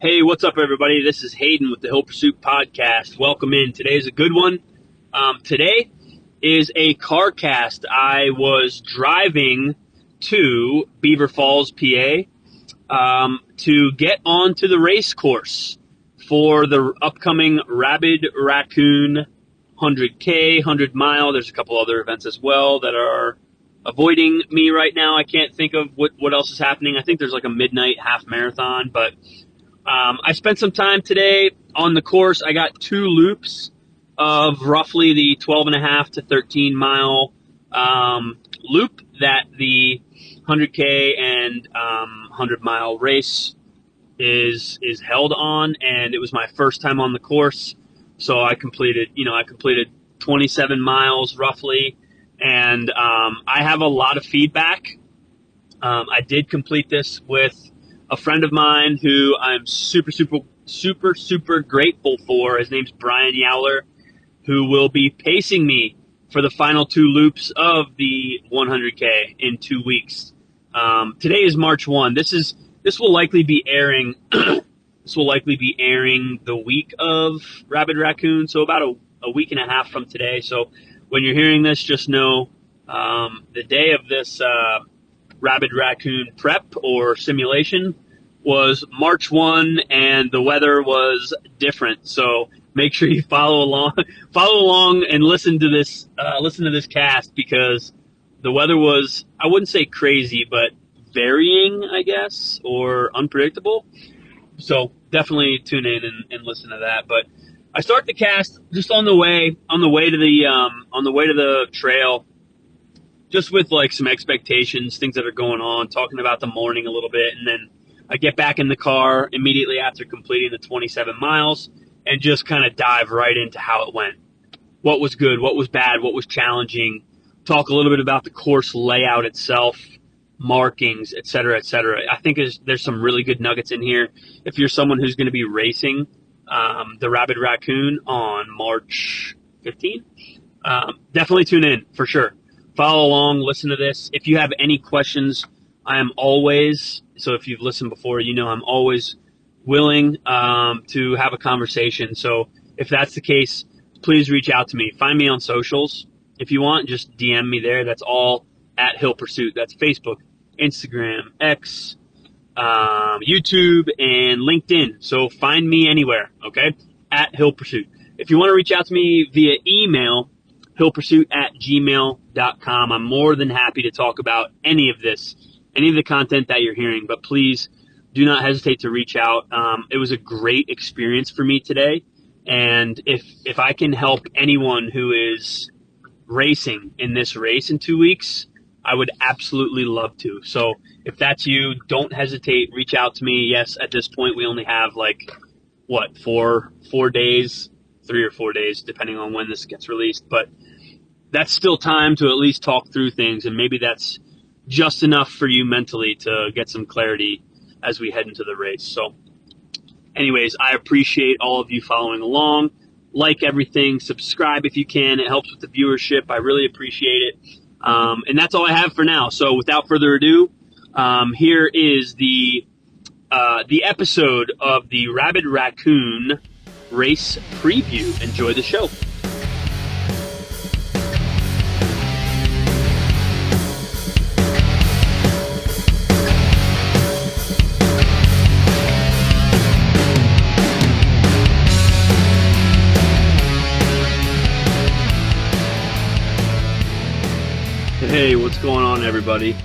Hey, what's up, everybody? This is Hayden with the Hill Pursuit Podcast. Welcome in. Today's a good one. Today is a car cast. I was driving to Beaver Falls, PA, to get onto the race course for the upcoming Rabid Raccoon 100K, 100 mile. There's a couple other events as well that are avoiding me right now. I can't think of what else is happening. I think there's like a midnight half marathon, but I spent some time today on the course. I got 2 loops of roughly the 12.5 to 13 mile loop that the 100K and 100 mile race is held on, and it was my first time on the course. So I completed 27 miles roughly, and I have a lot of feedback. I did complete this with a friend of mine who I'm super grateful for. His name's Brian Yowler, who will be pacing me for the final 2 loops of the 100K in 2 weeks. Today is March 1. This will likely be airing. This will likely be airing the week of Rabid Raccoon, so about a week and a half from today. So when you're hearing this, just know the day of this Rabid Raccoon prep or simulation was March 1, and the weather was different. So make sure you follow along and listen to this cast, because the weather was, I wouldn't say crazy, but varying, I guess, or unpredictable. So definitely tune in and listen to that. But I start the cast just on the way to the trail, just with like some expectations, things that are going on, talking about the morning a little bit, and then I get back in the car immediately after completing the 27 miles and just kind of dive right into how it went. What was good, what was bad, what was challenging. Talk a little bit about the course layout itself, markings, etc., etc. I think there's some really good nuggets in here. If you're someone who's going to be racing the Rabid Raccoon on March 15th, definitely tune in for sure. Follow along, listen to this. If you have any questions, I am always, so if you've listened before, you know I'm always willing to have a conversation. So if that's the case, please reach out to me. Find me on socials. If you want, just DM me there. That's all at Hill Pursuit. That's Facebook, Instagram, X, YouTube, and LinkedIn. So find me anywhere, okay? At Hill Pursuit. If you want to reach out to me via email, hillpursuit@gmail.com. I'm more than happy to talk about any of this, any of the content that you're hearing, but please do not hesitate to reach out. It was a great experience for me today, and if I can help anyone who is racing in this race in 2 weeks, I would absolutely love to. So if that's you, don't hesitate. Reach out to me. Yes, at this point, we only have 4 days, 3 or 4 days, depending on when this gets released. But that's still time to at least talk through things, and maybe that's just enough for you mentally to get some clarity as we head into the race. So anyways, I appreciate all of you following along. Like everything, subscribe if you can. It helps with the viewership. I really appreciate it. And that's all I have for now. So without further ado, here is the episode of the Rabid Raccoon race preview. Enjoy the show. Hey, what's going on, everybody?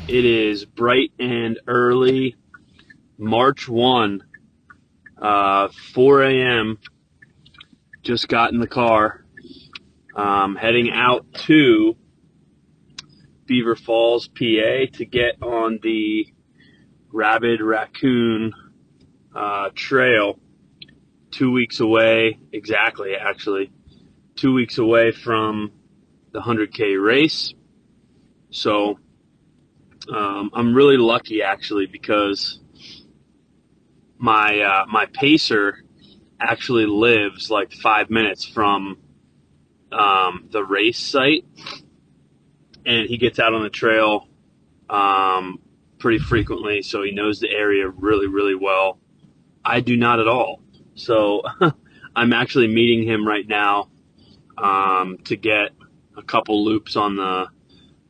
It is bright and early March 1, 4 a.m. Just got in the car, heading out to Beaver Falls, PA to get on the Rabid Raccoon trail. 2 weeks away, exactly, actually. 2 weeks away from the 100K race. So I'm really lucky, actually, because my pacer actually lives like 5 minutes from the race site, and he gets out on the trail pretty frequently, so he knows the area really, really well. I do not at all. So I'm actually meeting him right now to get a couple loops on the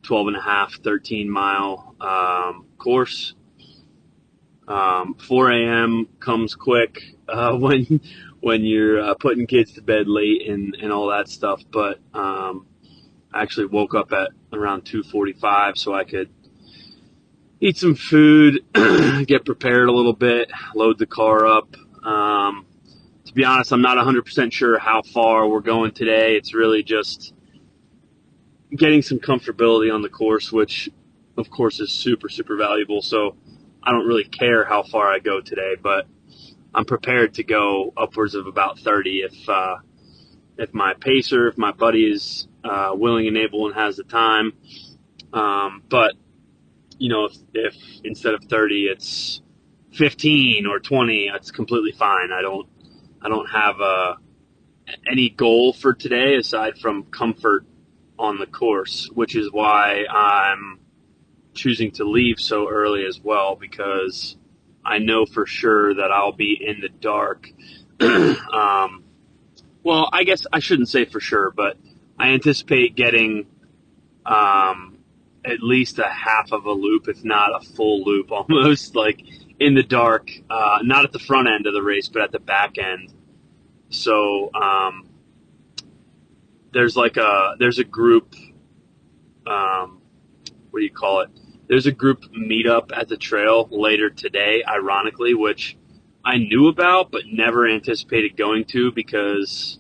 12 and a half, 13 mile course. 4 a.m. comes quick when you're putting kids to bed late and all that stuff. But I actually woke up at around 2:45 so I could eat some food, get prepared a little bit, load the car up. To be honest, I'm not 100% sure how far we're going today. It's really just getting some comfortability on the course, which of course is super, super valuable. So I don't really care how far I go today, but I'm prepared to go upwards of about 30 if my pacer, if my buddy is willing and able and has the time. But you know, if instead of 30 it's 15 or 20, that's completely fine. I don't have any goal for today aside from comfort on the course, which is why I'm choosing to leave so early as well, because I know for sure that I'll be in the dark. Well, I guess I shouldn't say for sure, but I anticipate getting at least a half of a loop, if not a full loop, almost like in the dark. Not at the front end of the race, but at the back end. So there's a group. What do you call it? There's a group meetup at the trail later today, ironically, which I knew about but never anticipated going to because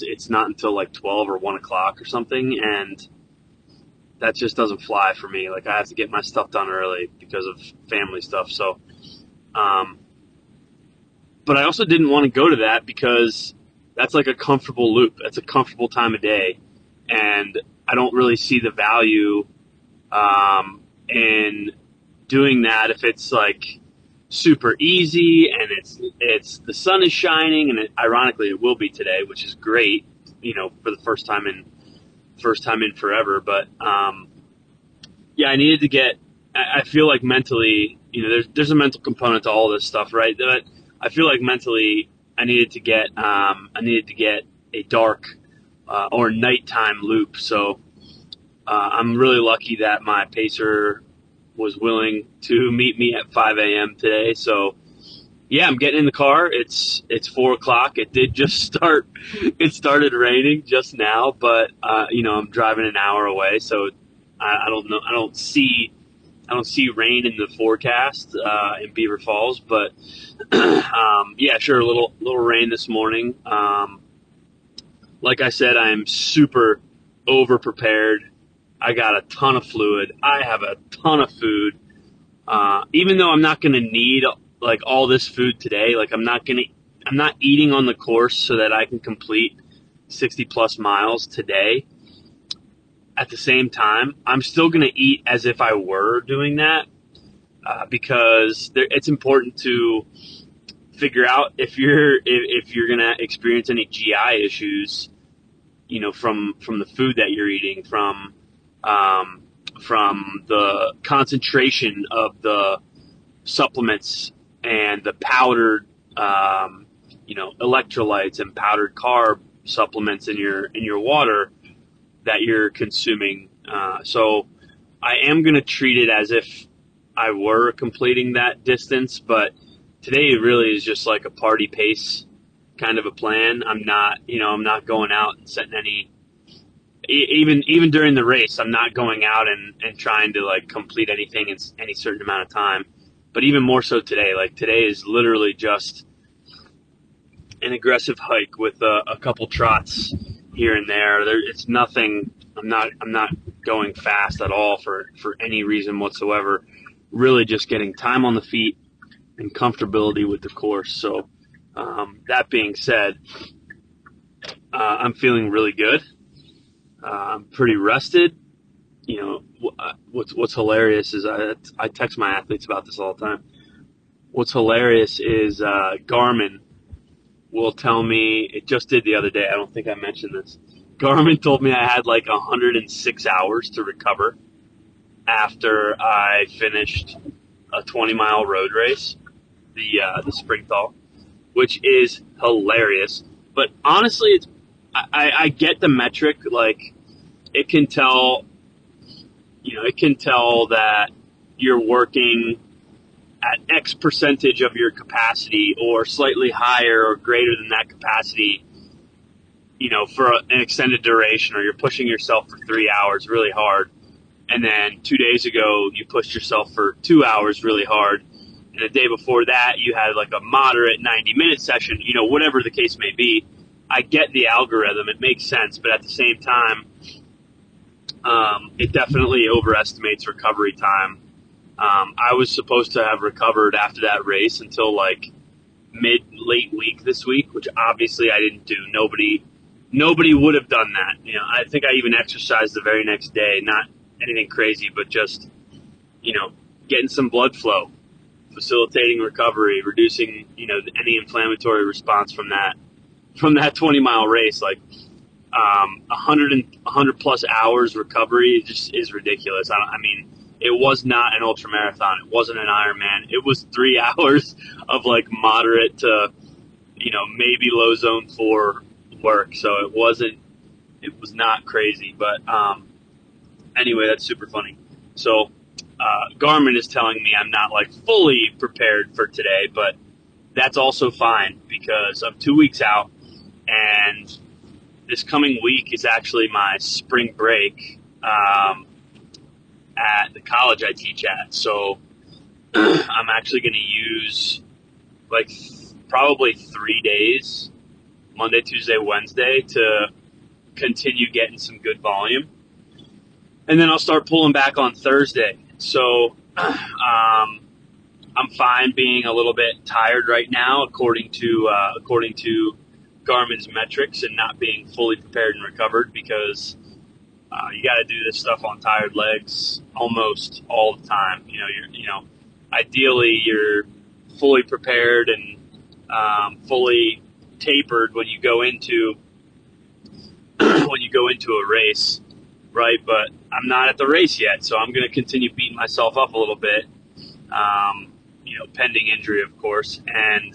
it's not until like 12 or 1 o'clock or something, and that just doesn't fly for me. Like, I have to get my stuff done early because of family stuff. So, but I also didn't want to go to that because that's like a comfortable loop. That's a comfortable time of day, and I don't really see the value in doing that if it's like super easy and it's the sun is shining, and ironically it will be today, which is great, you know, for the first time in forever. But yeah, I needed to get. I feel like mentally, you know, there's a mental component to all this stuff, right? But I feel like mentally, I needed to get a dark or nighttime loop. So I'm really lucky that my pacer was willing to meet me at 5 a.m. today. So yeah, I'm getting in the car. It's 4 o'clock. It did just start. It started raining just now, but you know, I'm driving an hour away, so I don't know. I don't see rain in the forecast in Beaver Falls, but yeah, sure, a little rain this morning. Like I said, I am super over prepared. I got a ton of fluid. I have a ton of food. Even though I'm not going to need like all this food today, like I'm not eating on the course so that I can complete 60 plus miles today. At the same time, I'm still going to eat as if I were doing that because it's important to figure out if you're going to experience any GI issues, you know, from the food that you're eating, from the concentration of the supplements and the powdered, you know, electrolytes and powdered carb supplements in your water that you're consuming. So I am going to treat it as if I were completing that distance, but today really is just like a party pace kind of a plan. I'm not going out and setting any, even during the race, I'm not going out and trying to like complete anything in any certain amount of time. But even more so today, like today is literally just an aggressive hike with a couple trots here and there. It's nothing. I'm not going fast at all for any reason whatsoever. Really just getting time on the feet and comfortability with the course. So that being said, I'm feeling really good. I'm pretty rested. You know, what's hilarious is I text my athletes about this all the time. What's hilarious is Garmin will tell me, it just did the other day, I don't think I mentioned this. Garmin told me I had like 106 hours to recover after I finished a 20-mile road race. the spring thaw, which is hilarious. But honestly, I get the metric. Like, it can tell, it can tell that you're working at X percentage of your capacity, or slightly higher or greater than that capacity, for an extended duration, or you're pushing yourself for 3 hours really hard. And then 2 days ago, you pushed yourself for 2 hours really hard. And the day before that, you had like a moderate 90-minute session, whatever the case may be. I get the algorithm. It makes sense. But at the same time, it definitely overestimates recovery time. I was supposed to have recovered after that race until like late week this week, which obviously I didn't do. Nobody would have done that. I think I even exercised the very next day. Not anything crazy, but just, getting some blood flow, facilitating recovery, reducing, any inflammatory response from that 20-mile race. Like, 100 plus hours recovery just is ridiculous. I mean, it was not an ultra marathon. It wasn't an Ironman. It was 3 hours of like moderate to, maybe low zone 4 work. So it was not crazy, but, anyway, that's super funny. So, Garmin is telling me I'm not like fully prepared for today, but that's also fine because I'm 2 weeks out, and this coming week is actually my spring break at the college I teach at. So I'm actually going to use like probably 3 days, Monday, Tuesday, Wednesday, to continue getting some good volume. And then I'll start pulling back on Thursday. So I'm fine being a little bit tired right now, according to Garmin's metrics, and not being fully prepared and recovered, because you got to do this stuff on tired legs almost all the time. Ideally you're fully prepared and fully tapered when you go into a race. Right, but I'm not at the race yet, so I'm going to continue beating myself up a little bit, pending injury, of course, and,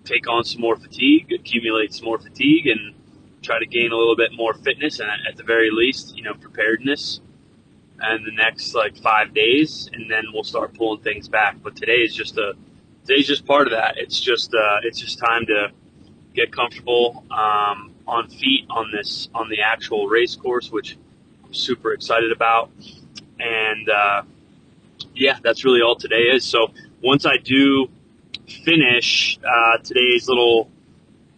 take on some more fatigue, accumulate some more fatigue, and try to gain a little bit more fitness, and at the very least, preparedness, and the next, 5 days, and then we'll start pulling things back. But today's just part of that. It's just time to get comfortable, on feet on the actual race course, which I'm super excited about. And that's really all today is. So once I do finish today's little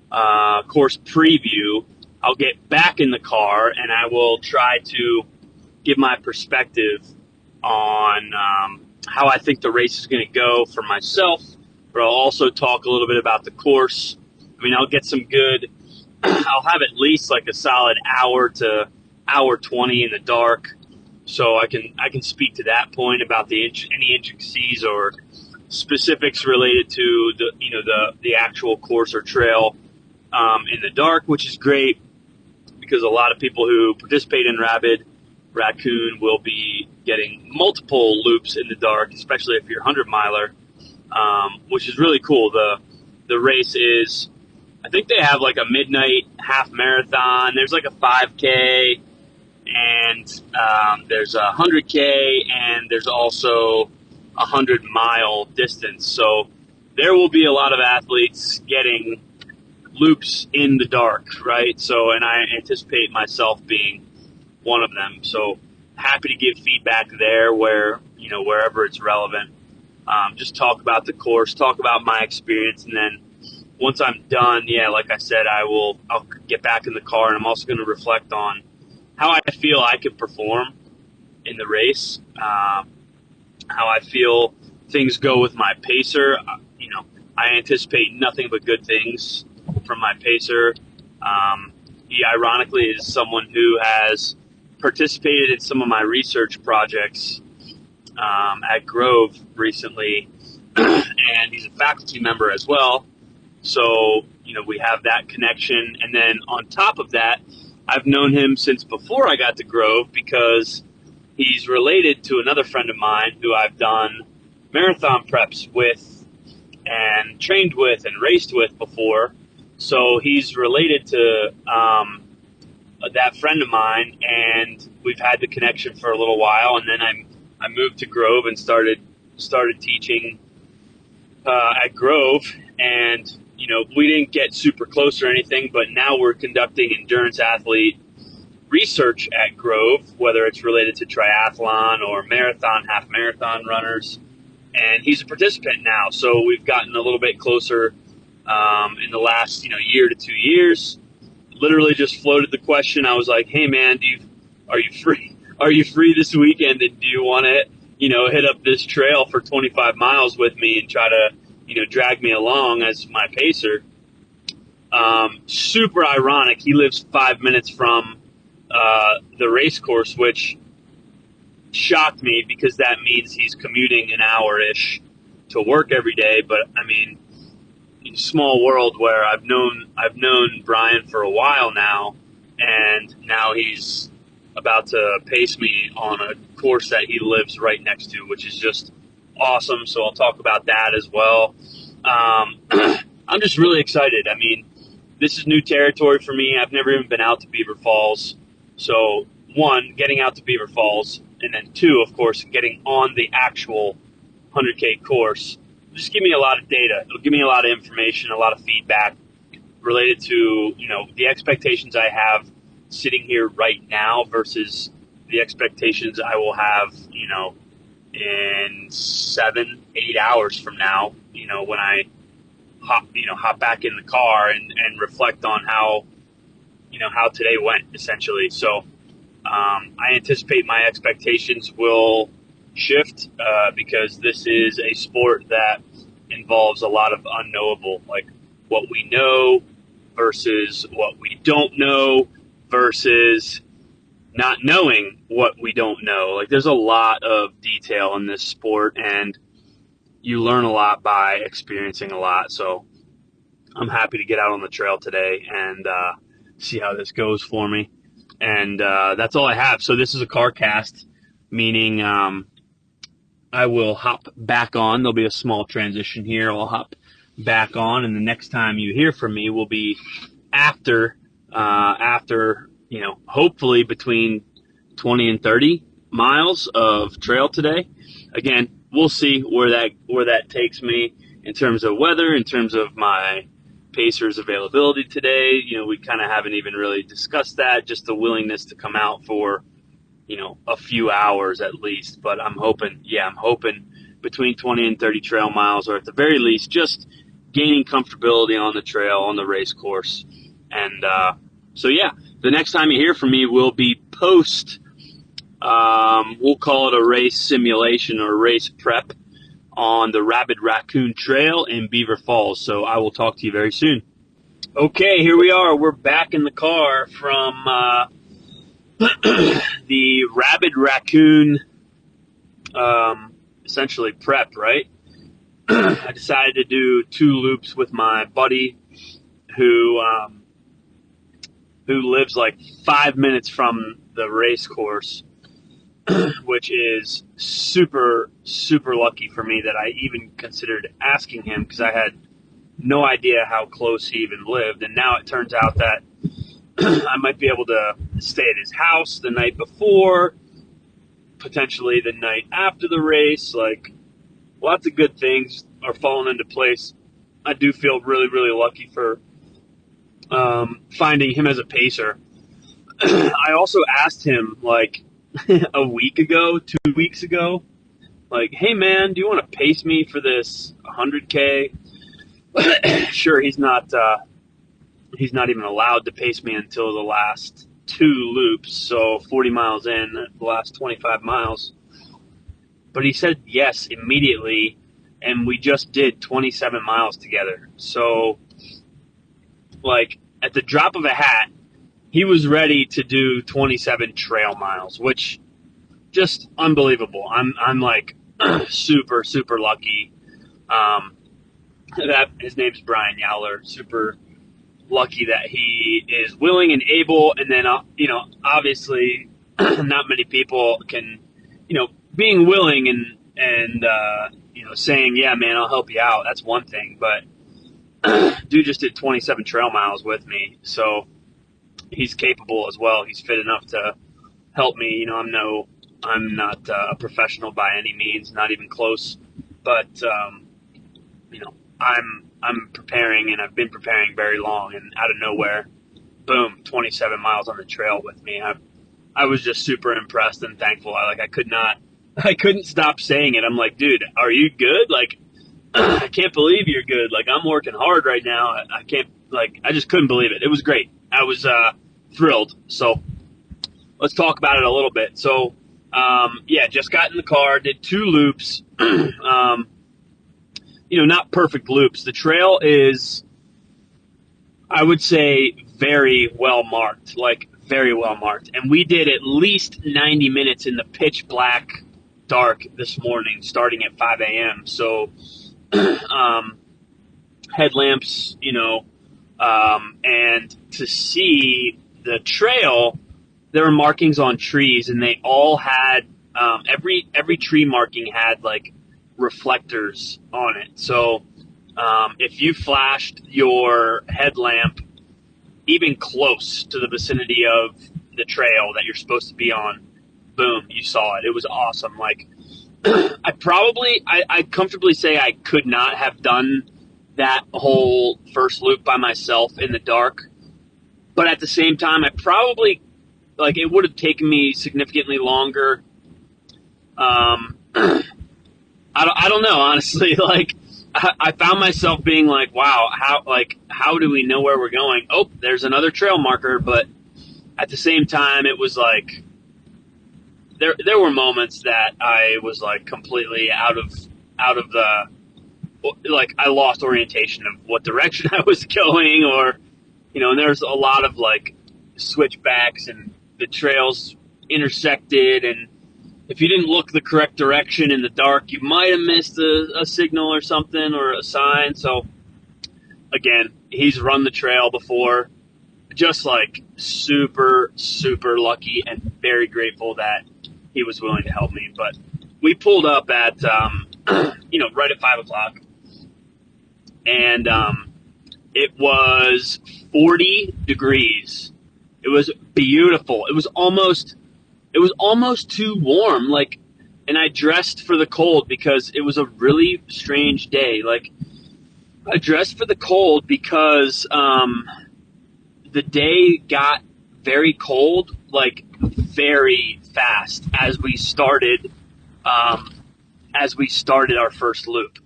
course preview, I'll get back in the car and I will try to give my perspective on how I think the race is going to go for myself, but I'll also talk a little bit about the course. I mean, I'll get some good, I'll have at least like a solid hour to hour 20 in the dark, so I can speak to that point about any intricacies or specifics related to the actual course or trail in the dark, which is great because a lot of people who participate in Rabid, Raccoon, will be getting multiple loops in the dark, especially if you're a 100-miler, which is really cool. The race is, I think they have like a midnight half marathon. There's like a 5K, and there's a 100K, and there's also a 100-mile distance. So there will be a lot of athletes getting loops in the dark, right? So, and I anticipate myself being one of them. So happy to give feedback there wherever it's relevant. Just talk about the course, talk about my experience, and then once I'm done, like I said, I'll get back in the car, and I'm also going to reflect on how I feel I could perform in the race, how I feel things go with my pacer. I anticipate nothing but good things from my pacer. He ironically is someone who has participated in some of my research projects at Grove recently, and he's a faculty member as well. So, we have that connection. And then on top of that, I've known him since before I got to Grove because he's related to another friend of mine who I've done marathon preps with and trained with and raced with before. So he's related to that friend of mine, and we've had the connection for a little while. And then I moved to Grove and started teaching at Grove, and we didn't get super close or anything, but now we're conducting endurance athlete research at Grove, whether it's related to triathlon or marathon, half marathon runners. And he's a participant now, so we've gotten a little bit closer in the last year to 2 years. Literally just floated the question. I was like, "Hey man, are you free? Are you free this weekend? And do you want to hit up this trail for 25 miles with me and try to drag me along as my pacer?" Super ironic. He lives 5 minutes from the race course, which shocked me because that means he's commuting an hour-ish to work every day. But I mean, small world where I've known Brian for a while now, and now he's about to pace me on a course that he lives right next to, which is just awesome. So I'll talk about that as well. I'm just really excited. I mean, this is new territory for me. I've never even been out to Beaver Falls. So one, getting out to Beaver Falls, and then two, of course, getting on the actual 100K course. Just give me a lot of data. It'll give me a lot of information, a lot of feedback related to, the expectations I have sitting here right now versus the expectations I will have, in 7-8 hours from now, when I hop back in the car and reflect on how today went, essentially. So I anticipate my expectations will shift because this is a sport that involves a lot of unknowable, like what we know versus what we don't know versus not knowing what we don't know. Like, there's a lot of detail in this sport, and you learn a lot by experiencing a lot. So I'm happy to get out on the trail today and see how this goes for me. And that's all I have. So this is a car cast, meaning I will hop back on. There'll be a small transition here. I'll hop back on, and the next time you hear from me will be after hopefully between 20 and 30 miles of trail today. Again, we'll see where that takes me in terms of weather, in terms of my pacer's availability today. We kind of haven't even really discussed that, just the willingness to come out for a few hours at least. But I'm hoping between 20 and 30 trail miles, or at the very least just gaining comfortability on the trail, on the race course. And so the next time you hear from me will be post, we'll call it a race simulation or race prep on the Rabid Raccoon Trail in Beaver Falls. So I will talk to you very soon. Okay, here we are. We're back in the car from the Rabid Raccoon, essentially prep, right? I decided to do 2 loops with my buddy who lives like 5 minutes from the race course, which is super, super lucky for me that I even considered asking him, because I had no idea how close he even lived. And now it turns out that I might be able to stay at his house the night before, potentially the night after the race. Like, lots of good things are falling into place. I do feel really, really lucky for finding him as a pacer. I also asked him like a week ago, 2 weeks ago, like, "Hey man, do you want to pace me for this 100K?" Sure, he's not even allowed to pace me until the last 2 loops, so 40 miles in, the last 25 miles. But he said yes immediately, and we just did 27 miles together. So, like, at the drop of a hat, he was ready to do 27 trail miles, which just unbelievable. I'm like super, super lucky. That his name's Brian Yowler. Super lucky that he is willing and able. And then, obviously not many people can, being willing and saying, yeah, man, I'll help you out. That's one thing, but dude just did 27 trail miles with me, so he's capable as well. He's fit enough to help me. I'm not a professional by any means, not even close, but I'm preparing, and I've been preparing very long, and out of nowhere, boom, 27 miles on the trail with me. I was just super impressed and thankful. I couldn't stop saying it. I'm like, dude, are you good? Like, I can't believe you're good. Like, I'm working hard right now. I can't, I just couldn't believe it. It was great. I was thrilled. So let's talk about it a little bit. So, just got in the car, did 2 loops. Not perfect loops. The trail is, I would say, very well marked, very well marked. And we did at least 90 minutes in the pitch black dark this morning, starting at 5 a.m. So, headlamps, and to see the trail, there were markings on trees, and they all had, every tree marking had reflectors on it. So, if you flashed your headlamp even close to the vicinity of the trail that you're supposed to be on, boom, you saw it. It was awesome. I'd comfortably say I could not have done that whole first loop by myself in the dark. But at the same time, I probably, it would have taken me significantly longer. I don't know, honestly. I found myself being like, wow, how do we know where we're going? Oh, there's another trail marker. But at the same time, it was there were moments that I was completely out of the, I lost orientation of what direction I was going, or, and there's a lot of switchbacks, and the trails intersected, and if you didn't look the correct direction in the dark, you might have missed a signal or something, or a sign. So again, he's run the trail before, just super, super lucky and very grateful that he was willing to help me. But we pulled up at, right at 5 o'clock, and it was 40 degrees. It was beautiful. It was almost too warm. And I dressed for the cold because it was a really strange day. I dressed for the cold because the day got very cold, very fast as we started our first loop.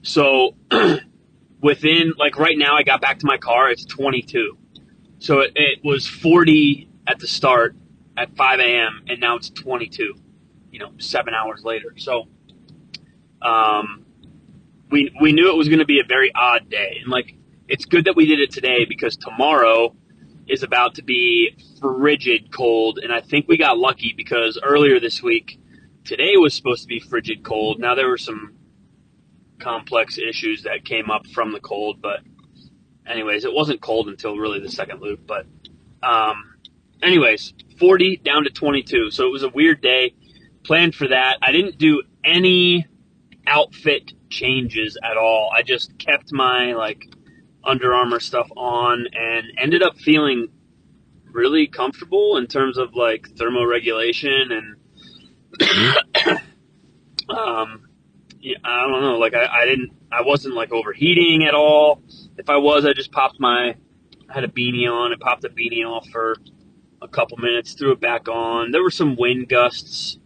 So within, right now, I got back to my car, it's 22. So it was 40 at the start at 5 a.m. and now it's 22, 7 hours later. So we knew it was going to be a very odd day. And it's good that we did it today, because tomorrow is about to be frigid cold. And I think we got lucky, because earlier this week, today was supposed to be frigid cold. Now, there were some complex issues that came up from the cold, but anyways, it wasn't cold until really the second loop. But anyways, 40 down to 22. So it was a weird day. Planned for that. I didn't do any outfit changes at all. I just kept my Under Armour stuff on and ended up feeling really comfortable in terms of thermoregulation and yeah, I don't know, I wasn't overheating at all. If I was, I just I had a beanie on and popped the beanie off for a couple minutes, threw it back on. There were some wind gusts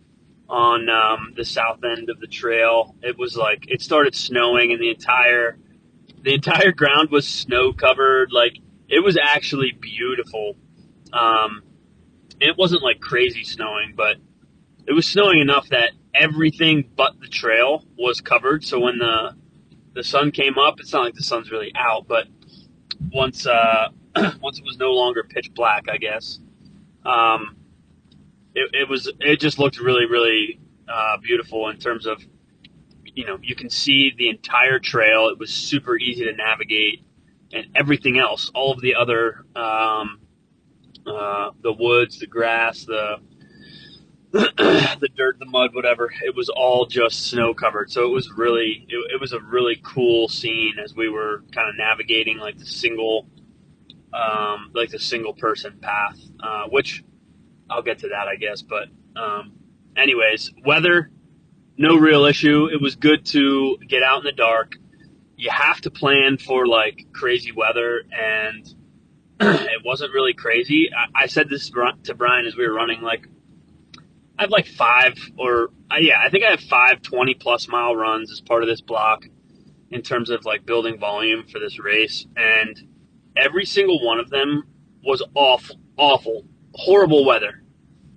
on the south end of the trail. It was it started snowing, and the entire ground was snow covered. It was actually beautiful. It wasn't crazy snowing, but it was snowing enough that everything but the trail was covered. So when the sun came up, it's not the sun's really out, but once once it was no longer pitch black, I guess, it just looked really, really beautiful in terms of, you can see the entire trail. It was super easy to navigate, and everything else, all of the other, the woods, the grass, the the dirt, the mud, whatever. It was all just snow covered. So it was a really cool scene as we were kind of navigating like the single person path, which I'll get to that, I guess. But anyways, weather, no real issue. It was good to get out in the dark. You have to plan for like crazy weather, and it wasn't really crazy. I said this to Brian as we were running, like, I have like I think I have 5 20+ mile runs as part of this block in terms of like building volume for this race. And every single one of them was awful, horrible weather,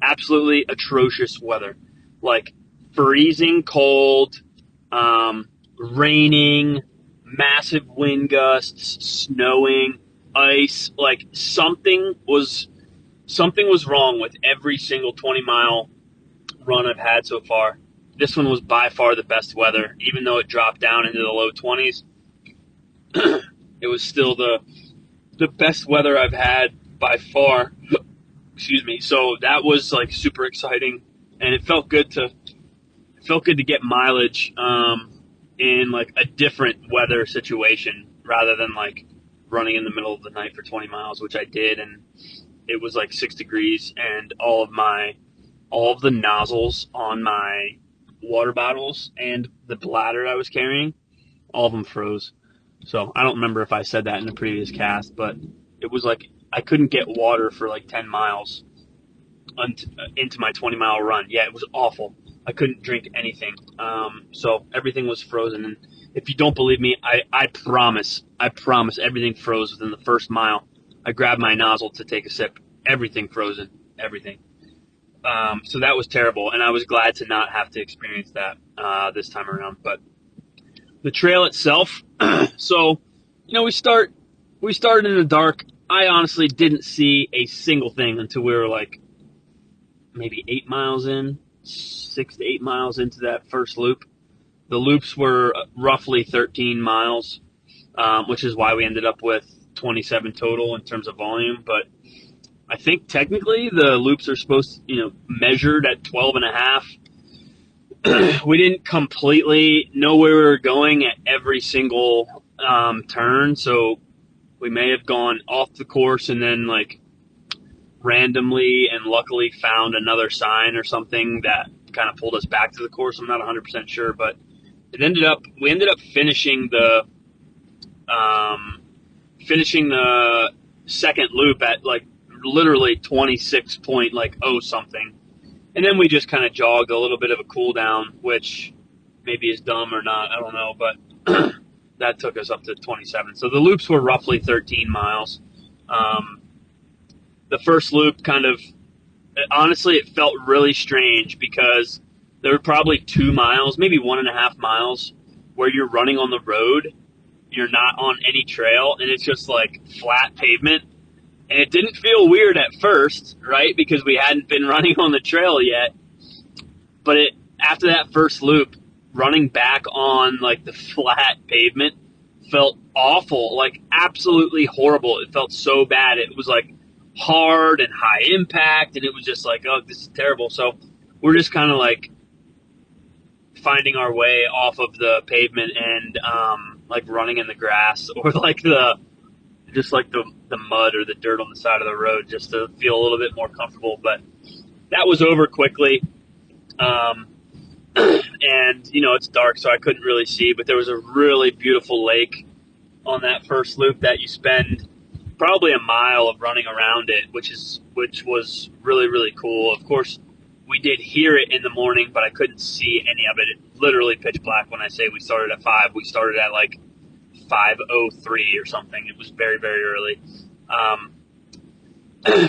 absolutely atrocious weather, like freezing cold, raining, massive wind gusts, snowing, ice, like something was wrong with every single 20-mile run I've had so far. This one was by far the best weather, even though it dropped down into the low 20s. It was still the best weather I've had by far. Excuse me. So that was like super exciting, and it felt good to get mileage in like a different weather situation rather than like running in the middle of the night for 20 miles, which I did, and it was like 6 degrees, and all of the nozzles on my water bottles and the bladder I was carrying, all of them froze. So I don't remember if I said that in the previous cast, but it was like I couldn't get water for like 10 miles into my 20-mile run. Yeah, it was awful. I couldn't drink anything. So everything was frozen. And if you don't believe me, I promise everything froze within the first mile. I grabbed my nozzle to take a sip. Everything frozen. Everything. So that was terrible, and I was glad to not have to experience that this time around. But the trail itself, so we started in the dark. I honestly didn't see a single thing until we were like maybe 8 miles in, 6 to 8 miles into that first loop. The loops were roughly 13 miles, which is why we ended up with 27 total in terms of volume. But I think technically the loops are supposed to, measured at 12 and a half. We didn't completely know where we were going at every single turn, so we may have gone off the course and then like randomly and luckily found another sign or something that kind of pulled us back to the course. I'm not 100% sure, but we ended up finishing the second loop at like literally 26.0 something, and then we just kind of jogged a little bit of a cool down, which maybe is dumb or not, I don't know, but that took us up to 27. So the loops were roughly 13 miles. The first loop honestly, it felt really strange because there were probably 2 miles, maybe 1.5 miles, where you're running on the road, you're not on any trail, and it's just like flat pavement. And it didn't feel weird at first, right? Because we hadn't been running on the trail yet. But after that first loop, running back on like the flat pavement felt awful, like absolutely horrible. It felt so bad. It was like hard and high impact, and it was just like, oh, this is terrible. So we're just kind of like finding our way off of the pavement and like running in the grass or like the mud or the dirt on the side of the road just to feel a little bit more comfortable. But that was over quickly. And, it's dark, so I couldn't really see, but there was a really beautiful lake on that first loop that you spend probably a mile of running around it, which was really, really cool. Of course, we did hear it in the morning, but I couldn't see any of it. It literally pitch black when I say we started at 5. We started at like 5:03 or something. It was very, very early.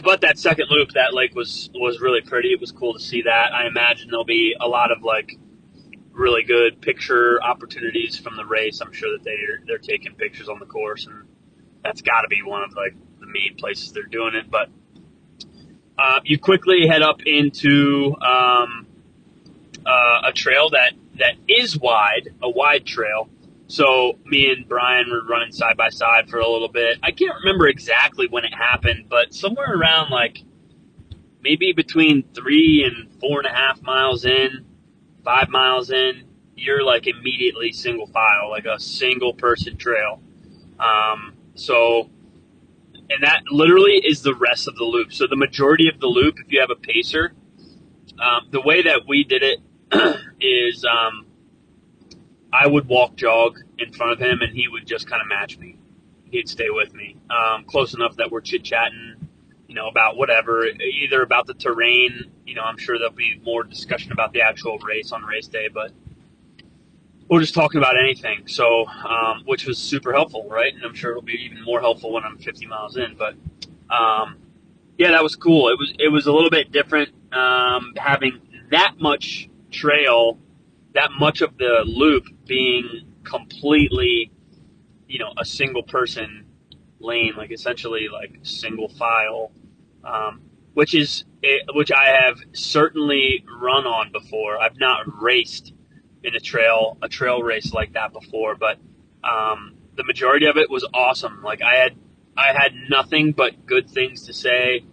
But that second loop, that lake was really pretty. It was cool to see that. I imagine there'll be a lot of like really good picture opportunities from the race. I'm sure that they're taking pictures on the course, and that's got to be one of like the main places they're doing it. But you quickly head up into a trail that is wide, a wide trail. So me and Brian were running side by side for a little bit. I can't remember exactly when it happened, but somewhere around like maybe between 3 and 4.5 miles in, 5 miles in, you're like immediately single file, like a single person trail. So, and that literally is the rest of the loop. So the majority of the loop, if you have a pacer, the way that we did it is I would walk jog in front of him, and he would just kind of match me. He'd stay with me, close enough that we're chit-chatting, about whatever, either about the terrain. I'm sure there'll be more discussion about the actual race on race day, but we're just talking about anything. So, which was super helpful, right? And I'm sure it'll be even more helpful when I'm 50 miles in. But yeah, that was cool. It was a little bit different having that much trail, that much of the loop being completely, a single person lane, like essentially like single file, which I have certainly run on before. I've not raced in a trail race like that before, but the majority of it was awesome. Like I had nothing but good things to say.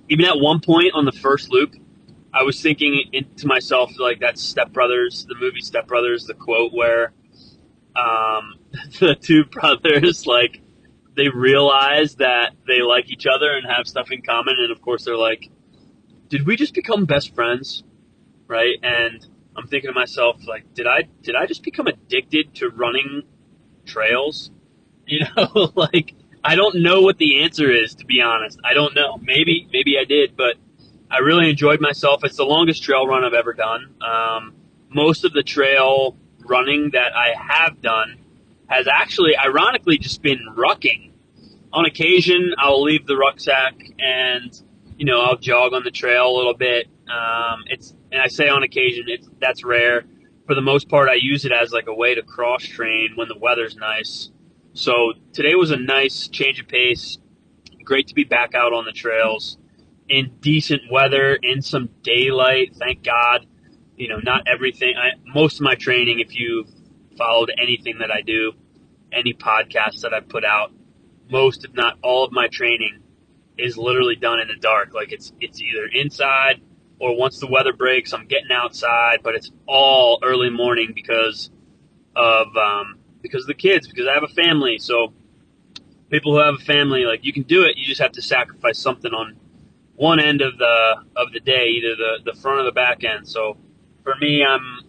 Even at one point on the first loop, I was thinking to myself, like, that's Step Brothers, the movie Step Brothers, the quote where the two brothers, like, they realize that they like each other and have stuff in common, and of course they're like, did we just become best friends, right? And I'm thinking to myself, like, did I just become addicted to running trails? Like, I don't know what the answer is, to be honest. I don't know. Maybe I did, but I really enjoyed myself. It's the longest trail run I've ever done. Most of the trail running that I have done has actually, ironically, just been rucking. On occasion, I'll leave the rucksack and, I'll jog on the trail a little bit. And I say on occasion, that's rare. For the most part, I use it as like a way to cross train when the weather's nice. So today was a nice change of pace. Great to be back out on the trails in decent weather, in some daylight. Thank God. Not everything. Most of my training, if you've followed anything that I do, any podcasts that I've put out, most, if not all of my training is literally done in the dark. Like it's either inside or once the weather breaks, I'm getting outside, but it's all early morning because of the kids, because I have a family. So people who have a family, like, you can do it. You just have to sacrifice something on one end of the day, either the front or the back end. So for me, I'm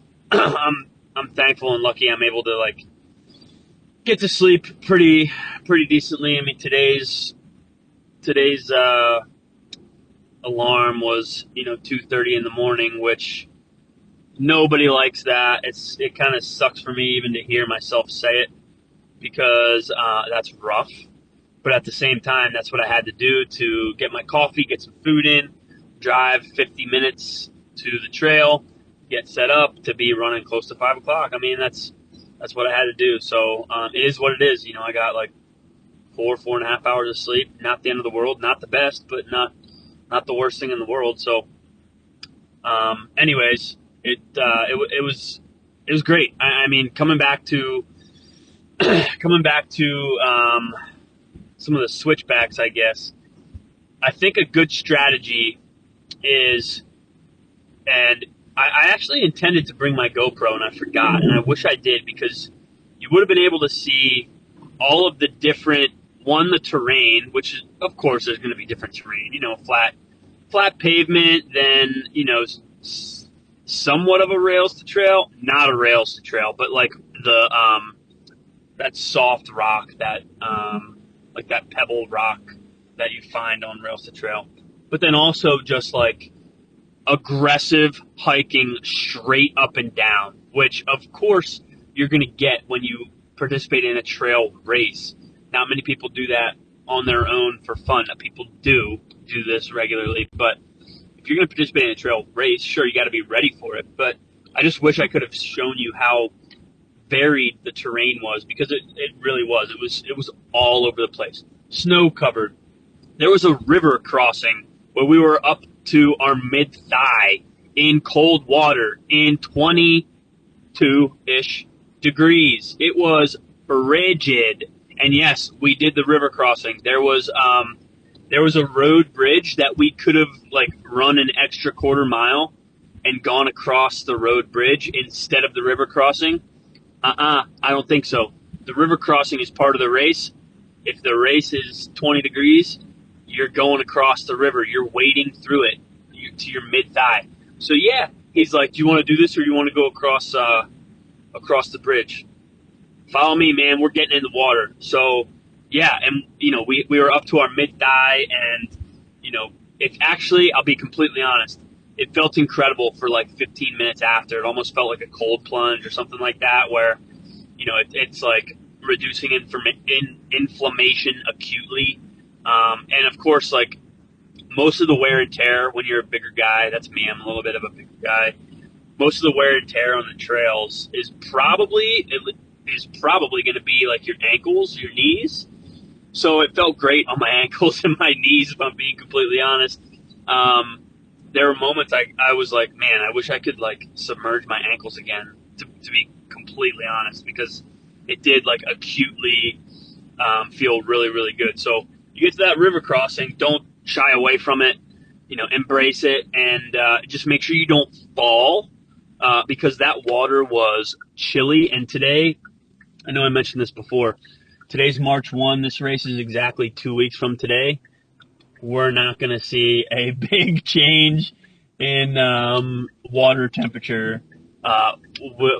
thankful and lucky I'm able to, like, get to sleep pretty decently. I mean, today's alarm was 2:30 in the morning, which nobody likes that. It kind of sucks for me even to hear myself say it, because that's rough. But at the same time, that's what I had to do to get my coffee, get some food in, drive 50 minutes to the trail, get set up to be running close to 5 o'clock. I mean, that's what I had to do. So it is what it is. I got like 4.5 hours of sleep. Not the end of the world. Not the best, but not the worst thing in the world. So, anyways, it was great. I mean, coming back to some of the switchbacks, I guess. I think a good strategy is, and I actually intended to bring my GoPro and I forgot, and I wish I did, because you would have been able to see all of the different, the terrain, which is, of course, there's going to be different terrain, flat pavement, then, somewhat of a rails to trail, not a rails to trail, but like that soft rock, that, like that pebble rock that you find on rails to trail. But then also just like aggressive hiking straight up and down, which of course you're going to get when you participate in a trail race. Not many people do that on their own for fun. People do this regularly, but if you're going to participate in a trail race, sure, you got to be ready for it. But I just wish I could have shown you how varied the terrain was, because it really was. It was all over the place. Snow covered. There was a river crossing where we were up to our mid-thigh in cold water in 22-ish degrees. It was frigid. And yes, we did the river crossing. There was there was a road bridge that we could have like run an extra quarter mile and gone across the road bridge instead of the river crossing. I don't think so. The river crossing is part of the race. If the race is 20 degrees, you're going across the river. You're wading through it to your mid-thigh. So yeah, he's like, do you want to do this or do you want to go across the bridge? Follow me, man. We're getting in the water. So yeah, and we were up to our mid-thigh, and it actually, I'll be completely honest, it felt incredible for like 15 minutes after. It almost felt like a cold plunge or something like that, where it's like reducing inflammation acutely. And of course, like most of the wear and tear when you're a bigger guy, that's me, I'm a little bit of a bigger guy. Most of the wear and tear on the trails is probably going to be like your ankles, your knees. So it felt great on my ankles and my knees, if I'm being completely honest. There were moments I was like, man, I wish I could like submerge my ankles again, to be completely honest, because it did like acutely feel really, really good. So you get to that river crossing, don't shy away from it, embrace it, and just make sure you don't fall, because that water was chilly. And today, I know I mentioned this before, today's March 1. This race is exactly 2 weeks from today. We're not going to see a big change in water temperature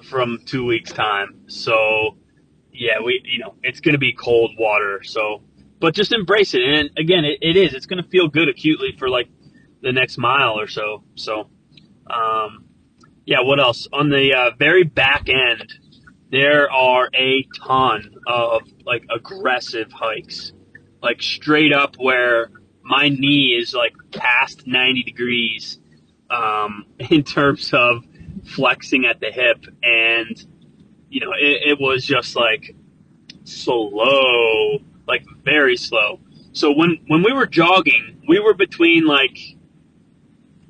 from 2 weeks' time. So, yeah, it's going to be cold water. So, but just embrace it. And again, it is. It's going to feel good acutely for like the next mile or so. So, yeah, what else? On the very back end, there are a ton of like aggressive hikes, like straight up where my knee is like past 90 degrees in terms of flexing at the hip. And, it was just like slow, like very slow. So when we were jogging, we were between like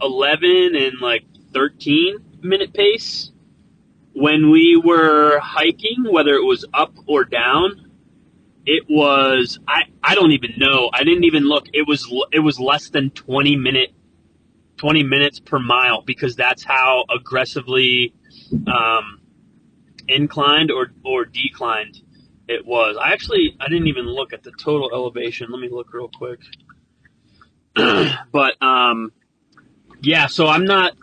11 and like 13-minute pace. When we were hiking, whether it was up or down, it was, I don't even know. I didn't even look. It was less than 20 minutes per mile, because that's how aggressively inclined or declined it was. I didn't even look at the total elevation. Let me look real quick. But yeah, so I'm not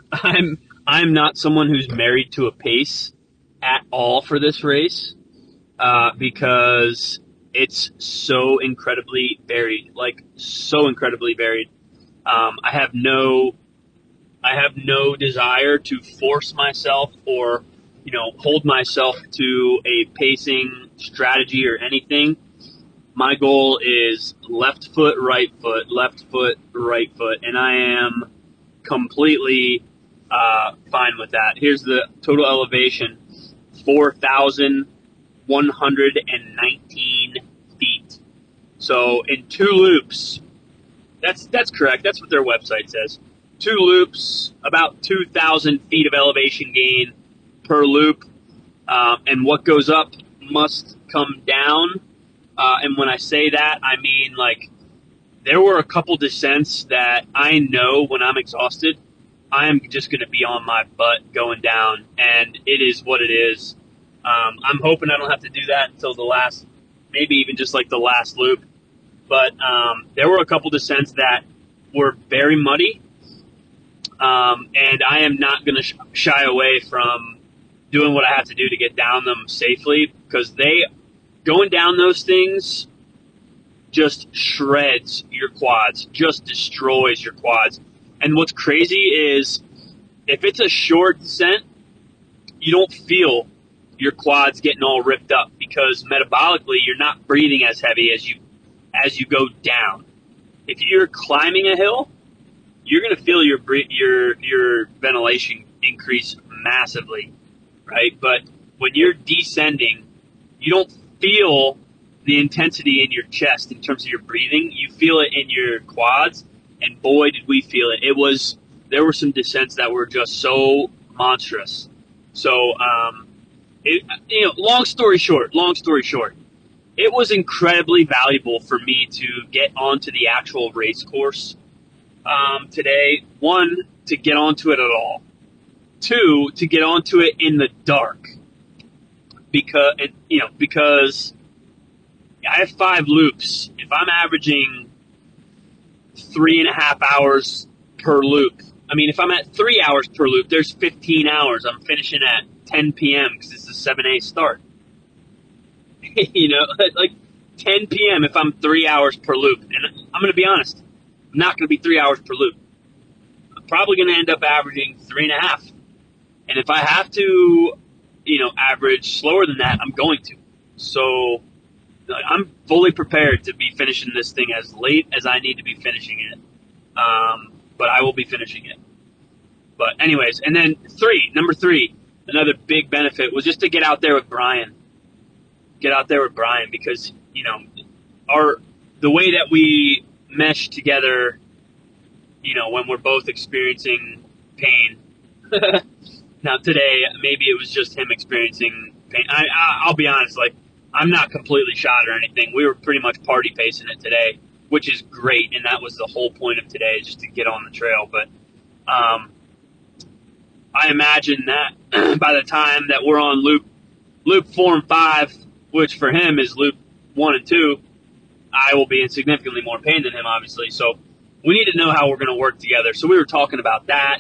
someone who's married to a pace at all for this race, because it's so incredibly varied, like so incredibly varied. I have no desire to force myself or, hold myself to a pacing strategy or anything. My goal is left foot, right foot, left foot, right foot, and I am completely fine with that. Here's the total elevation: 4,119 feet. So in 2 loops, that's correct. That's what their website says. 2 loops, about 2,000 feet of elevation gain per loop. And what goes up must come down. And when I say that, I mean like there were a couple descents that I know when I'm exhausted, I am just going to be on my butt going down, and it is what it is. I'm hoping I don't have to do that until the last, maybe even just like the last loop. But there were a couple descents that were very muddy, and I am not going to shy away from doing what I have to do to get down them safely, because going down those things just shreds your quads, just destroys your quads. And what's crazy is if it's a short descent, you don't feel your quads getting all ripped up, because metabolically you're not breathing as heavy as you go down. If you're climbing a hill, you're going to feel your ventilation increase massively, right? But when you're descending, you don't feel the intensity in your chest in terms of your breathing. You feel it in your quads, and boy, did we feel it. There were some descents that were just so monstrous. So, long story short, it was incredibly valuable for me to get onto the actual race course today. One, to get onto it at all. Two, to get onto it in the dark, because I have 5 loops. If I'm averaging 3.5 hours per loop, I mean, if I'm at 3 hours per loop, there's 15 hours. I'm finishing at 10 p.m. because it's a 7 a start. Like 10 p.m. if I'm 3 hours per loop. And I'm going to be honest, I'm not going to be 3 hours per loop. I'm probably going to end up averaging 3.5. And if I have to, average slower than that, I'm going to. So I'm fully prepared to be finishing this thing as late as I need to be finishing it. But I will be finishing it. But anyways, and then number three, another big benefit was just to get out there with Brian. Get out there with Brian because, the way that we mesh together, when we're both experiencing pain. Now today, maybe it was just him experiencing pain. I'll be honest, like, I'm not completely shot or anything. We were pretty much party pacing it today, which is great, and that was the whole point of today, just to get on the trail. But I imagine that by the time that we're on loop 4 and 5, which for him is loop 1 and 2, I will be in significantly more pain than him, obviously. So we need to know how we're going to work together. So we were talking about that,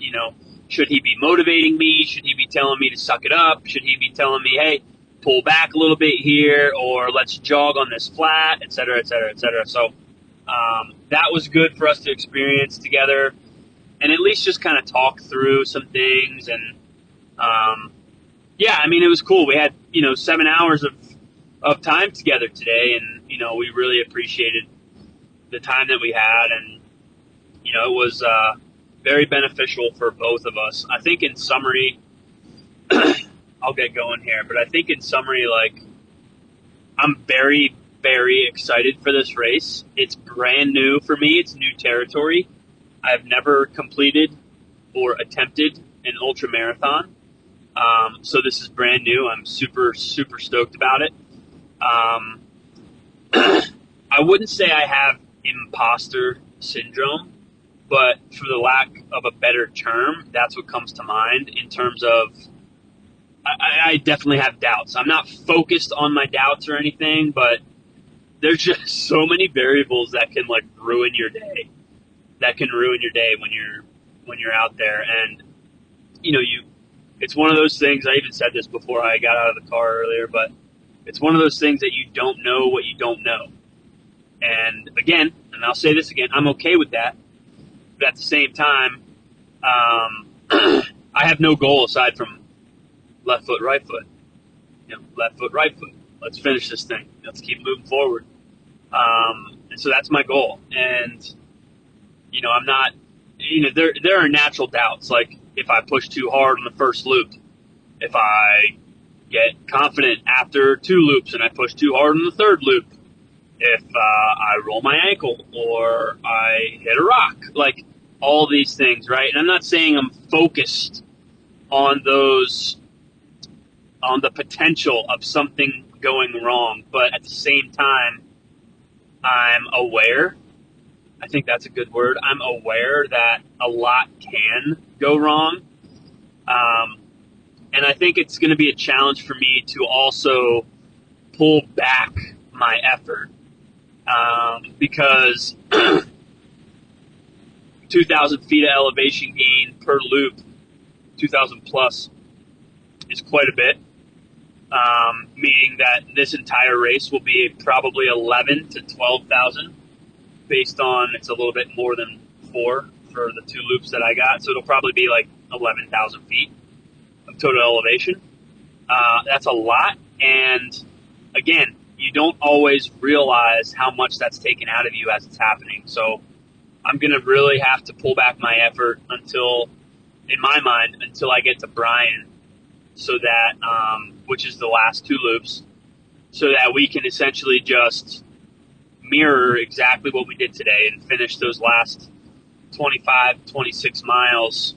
should he be motivating me? Should he be telling me to suck it up? Should he be telling me, hey, pull back a little bit here, or let's jog on this flat, et cetera, et cetera, et cetera. So that was good for us to experience together and at least just kind of talk through some things. And it was cool. We had 7 hours of time together today, and we really appreciated the time that we had, and it was very beneficial for both of us. I think in summary, I'll get going here, but I think in summary, like, I'm very, very excited for this race. It's brand new for me. It's new territory. I've never completed or attempted an ultra marathon. So this is brand new. I'm super, super stoked about it. I wouldn't say I have imposter syndrome, but for the lack of a better term, that's what comes to mind in terms of I definitely have doubts. I'm not focused on my doubts or anything, but there's just so many variables that can ruin your day. That can ruin your day when you're out there, and it's one of those things. I even said this before I got out of the car earlier, but it's one of those things that you don't know what you don't know. And again, and I'll say this again, I'm okay with that. But at the same time, I have no goal aside from left foot, right foot. Left foot, right foot. Let's finish this thing. Let's keep moving forward. And so that's my goal. And, I'm not, there are natural doubts. Like if I push too hard on the first loop, if I get confident after 2 loops and I push too hard on the 3rd loop, if I roll my ankle or I hit a rock, like all these things, right? And I'm not saying I'm focused on those, on the potential of something going wrong, but at the same time, I'm aware. I think that's a good word. I'm aware that a lot can go wrong. And I think it's going to be a challenge for me to also pull back my effort. Because 2,000 feet of elevation gain per loop, 2,000 plus, is quite a bit. Meaning that this entire race will be probably 11 to 12,000, based on it's a little bit more than 4 for the 2 loops that I got. So it'll probably be like 11,000 feet of total elevation. That's a lot. And again, you don't always realize how much that's taken out of you as it's happening. So I'm going to really have to pull back my effort until, in my mind, until I get to Brian, so that, which is the last 2 loops, so that we can essentially just mirror exactly what we did today and finish those last 25, 26 miles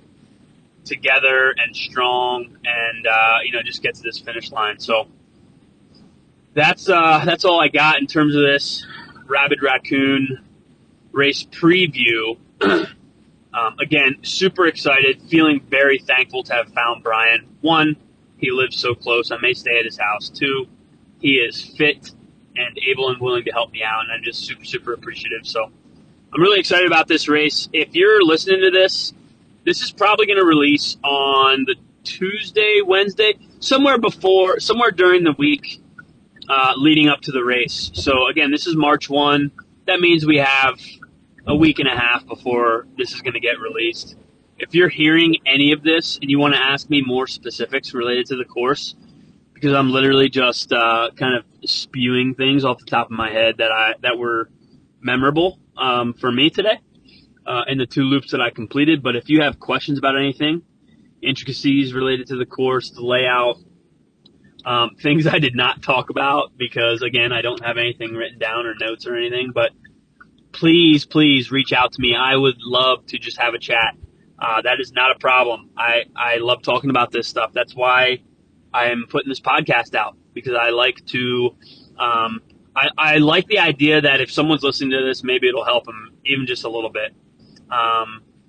together and strong and, just get to this finish line. So that's all I got in terms of this Rabid Raccoon race preview. Again, super excited, feeling very thankful to have found Brian. One, he lives so close. I may stay at his house. Two, he is fit and able and willing to help me out, and I'm just super, super appreciative. So I'm really excited about this race. If you're listening to this, this is probably going to release on the Tuesday, Wednesday, somewhere during the week leading up to the race. So again, this is March 1. That means we have a week and a half before this is going to get released. If you're hearing any of this and you want to ask me more specifics related to the course, because I'm literally just kind of spewing things off the top of my head that were memorable for me today in the 2 loops that I completed. But if you have questions about anything, intricacies related to the course, the layout, things I did not talk about because, again, I don't have anything written down or notes or anything, but please reach out to me. I would love to just have a chat. That is not a problem. I love talking about this stuff. That's why I am putting this podcast out, because I like to I like the idea that if someone's listening to this, maybe it'll help them even just a little bit.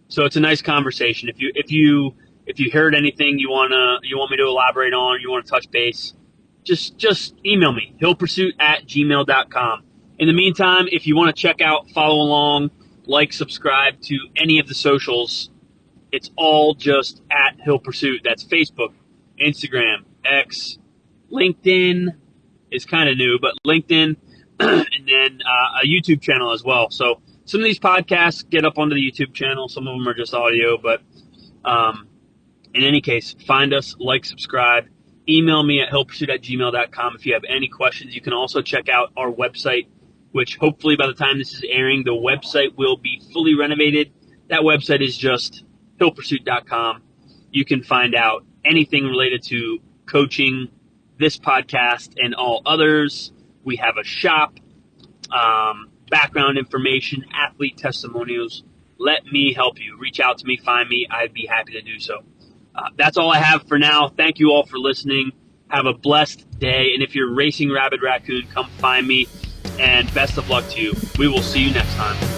So it's a nice conversation. If you heard anything you want me to elaborate on, you want to touch base, just email me, hillpursuit@gmail.com. In the meantime, if you want to check out, follow along, like, subscribe to any of the socials, it's all just at Hill Pursuit. That's Facebook, Instagram, X, LinkedIn is kind of new, but LinkedIn, and then a YouTube channel as well. So some of these podcasts get up onto the YouTube channel. Some of them are just audio, but in any case, find us, like, subscribe. Email me at hillpursuit@gmail.com if you have any questions. You can also check out our website, which hopefully by the time this is airing, the website will be fully renovated. That website is just hillpursuit.com. You can find out anything related to coaching, this podcast, and all others. We have a shop, background information, athlete testimonials. Let me help you. Reach out to me, find me. I'd be happy to do so. That's all I have for now. Thank you all for listening. Have a blessed day. And if you're racing Rabid Raccoon, come find me. And best of luck to you. We will see you next time.